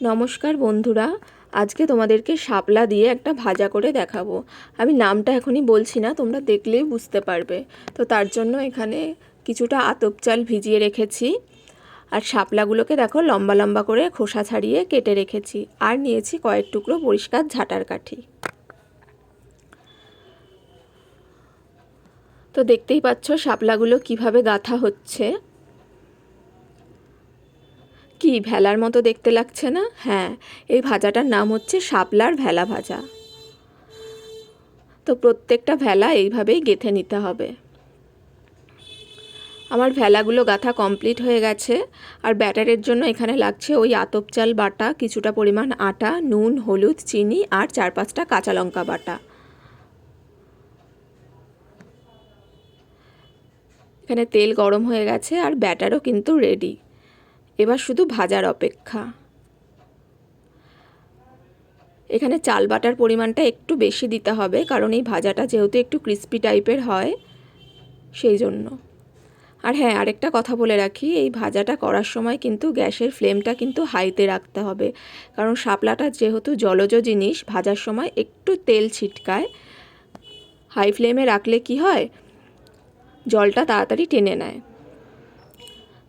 নমস্কার বন্ধুরা, আজকে তোমাদেরকে শাপলা দিয়ে একটা ভাজা করে দেখাবো। আমি নামটা এখনই বলছি না, তোমরা দেখলেই বুঝতে পারবে। তো তার জন্য এখানে কিছুটা আতপ চাল ভিজিয়ে রেখেছি, আর শাপলাগুলোকে দেখো লম্বা লম্বা করে খোসা ছাড়িয়ে কেটে রেখেছি, আর নিয়েছি কয়েক টুকরো পরিষ্কার ঝাঁটার কাঠি। তো দেখতেই পাচ্ছ শাপলাগুলো কিভাবে গাঁথা হচ্ছে। কি ভেলার মতো দেখতে লাগছে না? হ্যাঁ, এই ভাজাটার নাম হচ্ছে শাপলার ভেলা ভাজা। তো প্রত্যেকটা ভেলা এইভাবেই গেঁথে নিতে হবে। আমার ভেলাগুলো গাঁথা কমপ্লিট হয়ে গেছে। আর ব্যাটারের জন্য এখানে লাগছে ওই আতপ চাল বাটা, কিছুটা পরিমাণ আটা, নুন, হলুদ, চিনি আর 4-5টা কাঁচা লঙ্কা বাটা। এখানে তেল গরম হয়ে গেছে আর ব্যাটারও কিন্তু রেডি। এবার শুধু ভাজার অপেক্ষা। এখানে চাল বাটার পরিমাণটা একটু বেশি দিতে হবে, কারণ এই ভাজাটা যেহেতু একটু ক্রিস্পি টাইপের হয় সেই জন্য। আর হ্যাঁ, আরেকটা কথা বলে রাখি, এই ভাজাটা করার সময় কিন্তু গ্যাসের ফ্লেমটা কিন্তু হাইতে রাখতে হবে, কারণ শাপলাটা যেহেতু জলজ জিনিস, ভাজার সময় একটু তেল ছিটকায়। হাই ফ্লেমে রাখলে কি হয়, জলটা তাড়াতাড়ি টেনে নেয়।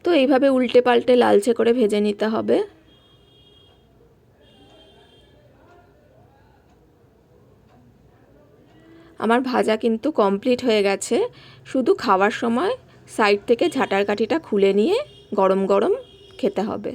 তো এইভাবে উল্টে পাল্টে লালচে করে ভেজে নিতে হবে। আমার ভাজা কিন্তু কমপ্লিট হয়ে গেছে। শুধু খাওয়ার সময় সাইড থেকে ঝাঁটার কাঠিটা খুলে নিয়ে গরম গরম খেতে হবে।